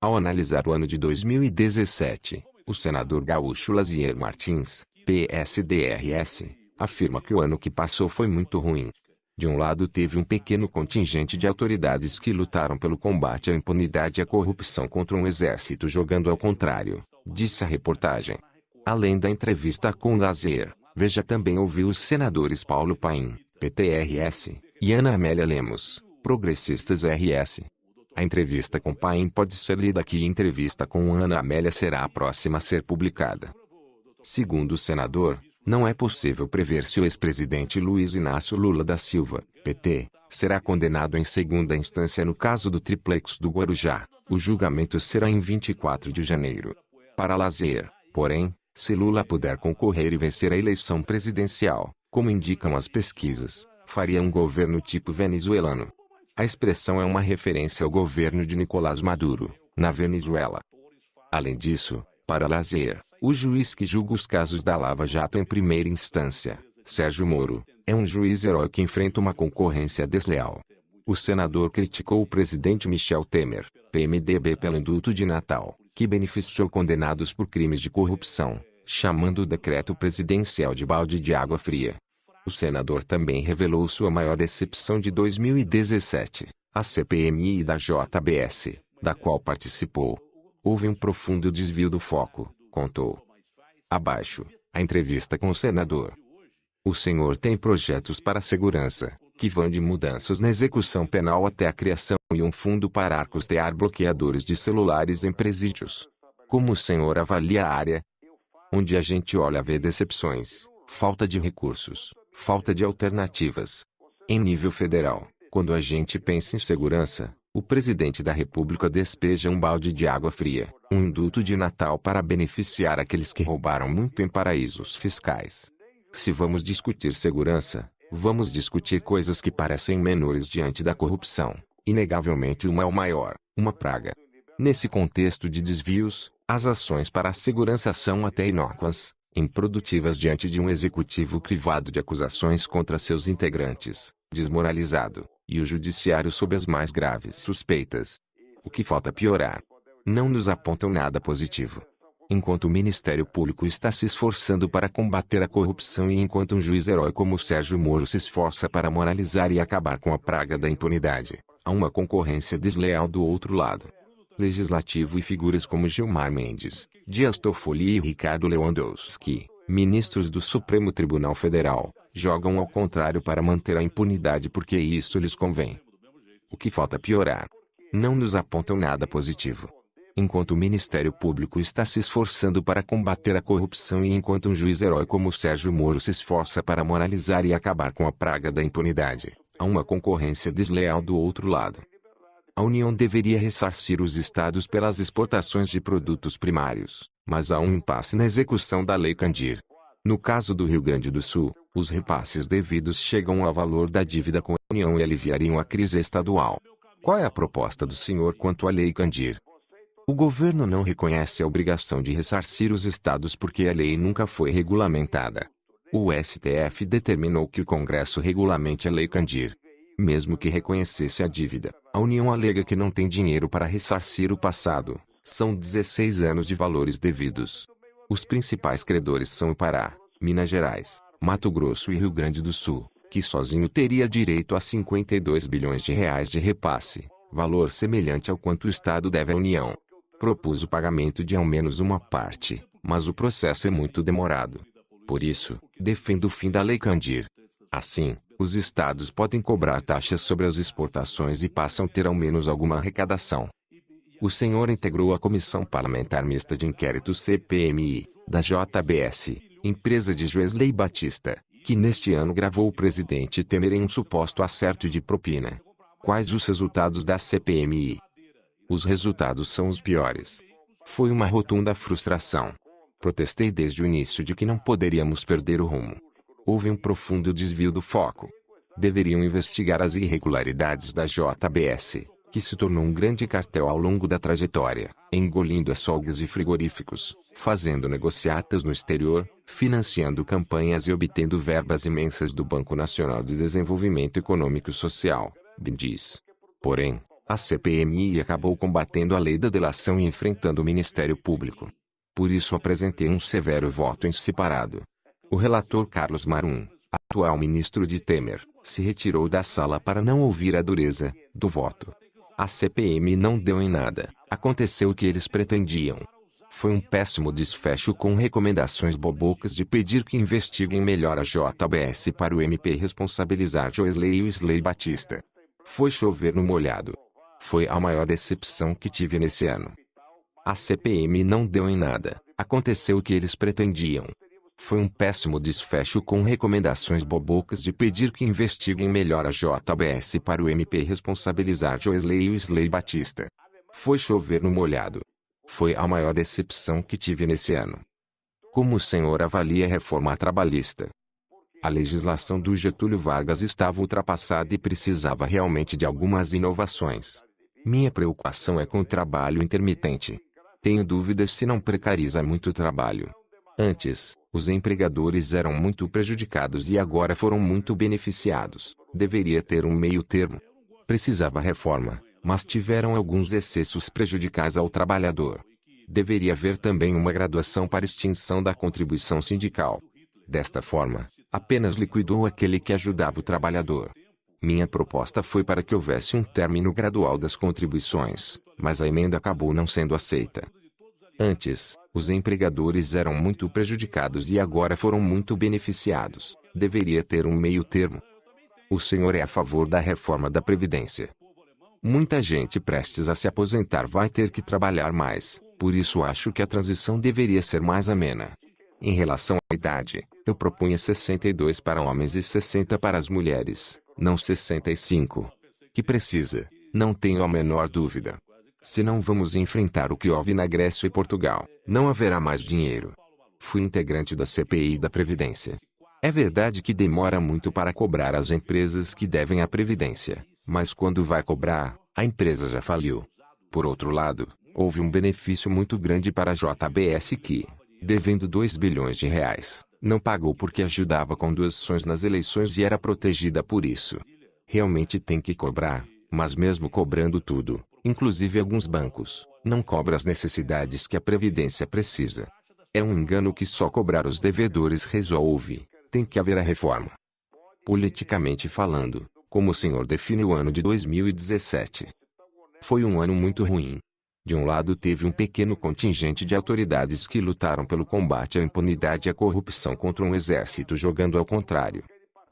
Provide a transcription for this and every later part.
Ao analisar o ano de 2017, o senador gaúcho Lazier Martins, PSDRS, afirma que o ano que passou foi muito ruim. De um lado teve um pequeno contingente de autoridades que lutaram pelo combate à impunidade e à corrupção contra um exército jogando ao contrário, disse a reportagem. Além da entrevista com Lazier, Veja também ouviu os senadores Paulo Paim, PTRS, e Ana Amélia Lemos, Progressistas RS. A entrevista com Paim pode ser lida aqui e a entrevista com Ana Amélia será a próxima a ser publicada. Segundo o senador, não é possível prever se o ex-presidente Luiz Inácio Lula da Silva, PT, será condenado em segunda instância no caso do triplex do Guarujá. O julgamento será em 24 de janeiro. Para Lazier, porém, se Lula puder concorrer e vencer a eleição presidencial, como indicam as pesquisas, faria um governo tipo venezuelano. A expressão é uma referência ao governo de Nicolás Maduro, na Venezuela. Além disso, para Lazier, o juiz que julga os casos da Lava Jato em primeira instância, Sérgio Moro, é um juiz herói que enfrenta uma concorrência desleal. O senador criticou o presidente Michel Temer, PMDB, pelo indulto de Natal, que beneficiou condenados por crimes de corrupção, chamando o decreto presidencial de balde de água fria. O senador também revelou sua maior decepção de 2017, a CPMI da JBS, da qual participou. Houve um profundo desvio do foco, contou. Abaixo, a entrevista com o senador. O senhor tem projetos para a segurança, que vão de mudanças na execução penal até a criação de um fundo para custear bloqueadores de celulares em presídios. Como o senhor avalia a área? Onde a gente olha vê decepções, falta de recursos, falta de alternativas. Em nível federal, quando a gente pensa em segurança, o presidente da República despeja um balde de água fria, um indulto de Natal para beneficiar aqueles que roubaram muito em paraísos fiscais. Se vamos discutir segurança, vamos discutir coisas que parecem menores diante da corrupção. Inegavelmente uma é o maior, uma praga. Nesse contexto de desvios, as ações para a segurança são até inócuas, improdutivas diante de um executivo crivado de acusações contra seus integrantes, desmoralizado, e o judiciário sob as mais graves suspeitas. O que falta piorar? Não nos apontam nada positivo. Enquanto o Ministério Público está se esforçando para combater a corrupção e enquanto um juiz herói como Sérgio Moro se esforça para moralizar e acabar com a praga da impunidade, há uma concorrência desleal do outro lado. Legislativo e figuras como Gilmar Mendes, Dias Toffoli e Ricardo Lewandowski, ministros do Supremo Tribunal Federal, jogam ao contrário para manter a impunidade porque isso lhes convém. O que falta piorar? Não nos apontam nada positivo. Enquanto o Ministério Público está se esforçando para combater a corrupção e enquanto um juiz herói como Sérgio Moro se esforça para moralizar e acabar com a praga da impunidade, há uma concorrência desleal do outro lado. A União deveria ressarcir os estados pelas exportações de produtos primários, mas há um impasse na execução da Lei Candir. No caso do Rio Grande do Sul, os repasses devidos chegam ao valor da dívida com a União e aliviariam a crise estadual. Qual é a proposta do senhor quanto à Lei Candir? O governo não reconhece a obrigação de ressarcir os estados porque a lei nunca foi regulamentada. O STF determinou que o Congresso regulamente a Lei Candir. Mesmo que reconhecesse a dívida, a União alega que não tem dinheiro para ressarcir o passado. São 16 anos de valores devidos. Os principais credores são o Pará, Minas Gerais, Mato Grosso e Rio Grande do Sul, que sozinho teria direito a 52 bilhões de reais de repasse, valor semelhante ao quanto o Estado deve à União. Propus o pagamento de ao menos uma parte, mas o processo é muito demorado. Por isso, defendo o fim da Lei Candir. Assim, os estados podem cobrar taxas sobre as exportações e passam a ter ao menos alguma arrecadação. O senhor integrou a Comissão Parlamentar Mista de Inquérito CPMI, da JBS, empresa de Joesley Batista, que neste ano gravou o presidente Temer em um suposto acerto de propina. Quais os resultados da CPMI? Os resultados são os piores. Foi uma rotunda frustração. Protestei desde o início de que não poderíamos perder o rumo. Houve um profundo desvio do foco. Deveriam investigar as irregularidades da JBS, que se tornou um grande cartel ao longo da trajetória, engolindo açougues e frigoríficos, fazendo negociatas no exterior, financiando campanhas e obtendo verbas imensas do Banco Nacional de Desenvolvimento Econômico e Social, BNDES. Porém, A CPMI acabou combatendo a lei da delação e enfrentando o Ministério Público. Por isso apresentei um severo voto em separado. O relator Carlos Marum, atual ministro de Temer, se retirou da sala para não ouvir a dureza do voto. A CPMI não deu em nada. Aconteceu o que eles pretendiam. Foi um péssimo desfecho com recomendações bobocas de pedir que investiguem melhor a JBS para o MP responsabilizar Joesley e o Wesley Batista. Foi chover no molhado. Foi a maior decepção que tive nesse ano. A CPMI não deu em nada. Aconteceu o que eles pretendiam. Foi um péssimo desfecho com recomendações bobocas de pedir que investiguem melhor a JBS para o MP responsabilizar Joesley e o Wesley Batista. Foi chover no molhado. Foi a maior decepção que tive nesse ano. Como o senhor avalia a reforma trabalhista? A legislação do Getúlio Vargas estava ultrapassada e precisava realmente de algumas inovações. Minha preocupação é com o trabalho intermitente. Tenho dúvidas se não precariza muito o trabalho. Antes, os empregadores eram muito prejudicados e agora foram muito beneficiados. Deveria ter um meio termo. Precisava reforma, mas tiveram alguns excessos prejudiciais ao trabalhador. Deveria haver também uma graduação para extinção da contribuição sindical. Desta forma, apenas liquidou aquele que ajudava o trabalhador. Minha proposta foi para que houvesse um término gradual das contribuições, mas a emenda acabou não sendo aceita. Antes, os empregadores eram muito prejudicados e agora foram muito beneficiados. Deveria ter um meio termo. O senhor é a favor da reforma da Previdência. Muita gente prestes a se aposentar vai ter que trabalhar mais, por isso acho que a transição deveria ser mais amena. Em relação à idade, eu propunha 62 para homens e 60 para as mulheres, não 65. Que precisa, não tenho a menor dúvida. Se não vamos enfrentar o que houve na Grécia e Portugal, não haverá mais dinheiro. Fui integrante da CPI da Previdência. É verdade que demora muito para cobrar as empresas que devem à Previdência, mas quando vai cobrar, a empresa já faliu. Por outro lado, houve um benefício muito grande para a JBS que, devendo 2 bilhões de reais, não pagou porque ajudava com doações nas eleições e era protegida por isso. Realmente tem que cobrar, mas mesmo cobrando tudo, inclusive alguns bancos, não cobra as necessidades que a Previdência precisa. É um engano que só cobrar os devedores resolve. Tem que haver a reforma. Politicamente falando, como o senhor define o ano de 2017? Foi um ano muito ruim. De um lado teve um pequeno contingente de autoridades que lutaram pelo combate à impunidade e à corrupção contra um exército jogando ao contrário.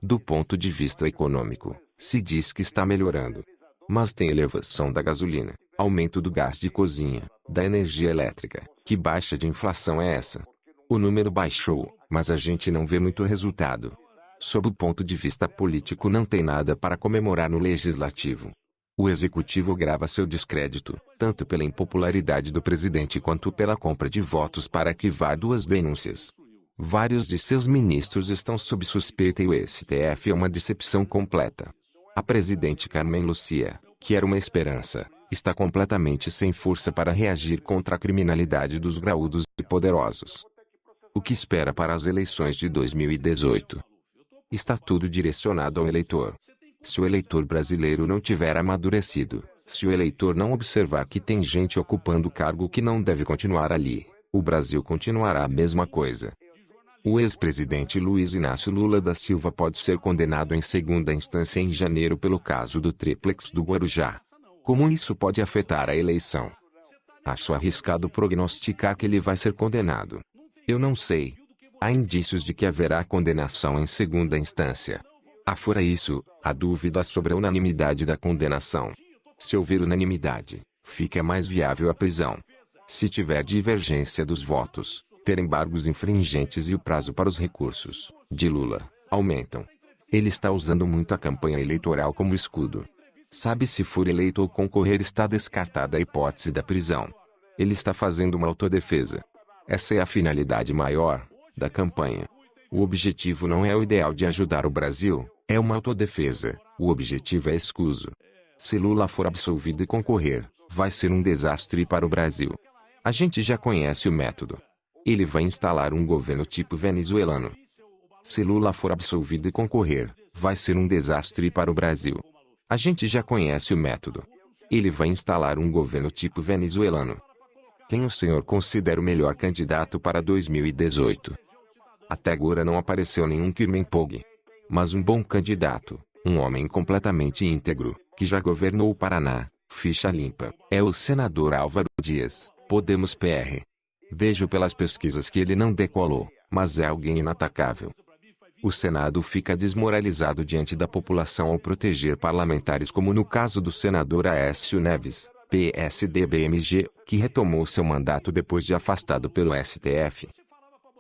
Do ponto de vista econômico, se diz que está melhorando. Mas tem elevação da gasolina, aumento do gás de cozinha, da energia elétrica. Que baixa de inflação é essa? O número baixou, mas a gente não vê muito resultado. Sob o ponto de vista político não tem nada para comemorar no legislativo. O executivo grava seu descrédito, tanto pela impopularidade do presidente quanto pela compra de votos para arquivar 2 denúncias. Vários de seus ministros estão sob suspeita e o STF é uma decepção completa. A presidente Carmen Lúcia, que era uma esperança, está completamente sem força para reagir contra a criminalidade dos graúdos e poderosos. O que espera para as eleições de 2018? Está tudo direcionado ao eleitor. Se o eleitor brasileiro não tiver amadurecido, se o eleitor não observar que tem gente ocupando cargo que não deve continuar ali, o Brasil continuará a mesma coisa. O ex-presidente Luiz Inácio Lula da Silva pode ser condenado em segunda instância em janeiro pelo caso do triplex do Guarujá. Como isso pode afetar a eleição? Acho arriscado prognosticar que ele vai ser condenado. Eu não sei. Há indícios de que haverá condenação em segunda instância. Afora isso, há dúvidas sobre a unanimidade da condenação. Se houver unanimidade, fica mais viável a prisão. Se tiver divergência dos votos, ter embargos infringentes e o prazo para os recursos, de Lula, aumentam. Ele está usando muito a campanha eleitoral como escudo. Sabe, se for eleito ou concorrer, está descartada a hipótese da prisão. Ele está fazendo uma autodefesa. Essa é a finalidade maior da campanha. O objetivo não é o ideal de ajudar o Brasil, é uma autodefesa. O objetivo é escuso. Se Lula for absolvido e concorrer, vai ser um desastre para o Brasil. A gente já conhece o método. Ele vai instalar um governo tipo venezuelano. Se Lula for absolvido e concorrer, vai ser um desastre para o Brasil. A gente já conhece o método. Ele vai instalar um governo tipo venezuelano. Quem o senhor considera o melhor candidato para 2018? Até agora não apareceu nenhum Kirmenpog. Mas um bom candidato, um homem completamente íntegro, que já governou o Paraná, ficha limpa, é o senador Álvaro Dias, Podemos PR. Vejo pelas pesquisas que ele não decolou, mas é alguém inatacável. O Senado fica desmoralizado diante da população ao proteger parlamentares como no caso do senador Aécio Neves, PSD-BMG, que retomou seu mandato depois de afastado pelo STF.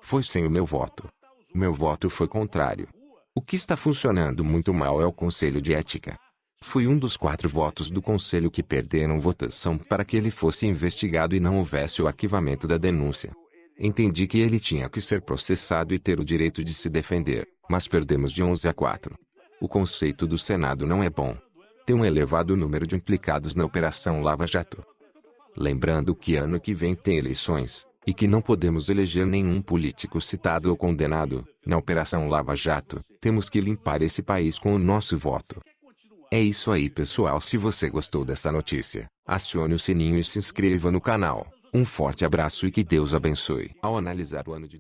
Foi sem o meu voto. Meu voto foi contrário. O que está funcionando muito mal é o Conselho de Ética. Fui um dos 4 votos do Conselho que perderam votação para que ele fosse investigado e não houvesse o arquivamento da denúncia. Entendi que ele tinha que ser processado e ter o direito de se defender, mas perdemos de 11-4. O conceito do Senado não é bom. Tem um elevado número de implicados na Operação Lava Jato. Lembrando que ano que vem tem eleições, e que não podemos eleger nenhum político citado ou condenado, na Operação Lava Jato, temos que limpar esse país com o nosso voto. É isso aí, pessoal. Se você gostou dessa notícia, acione o sininho e se inscreva no canal. Um forte abraço e que Deus abençoe. Ao analisar o ano de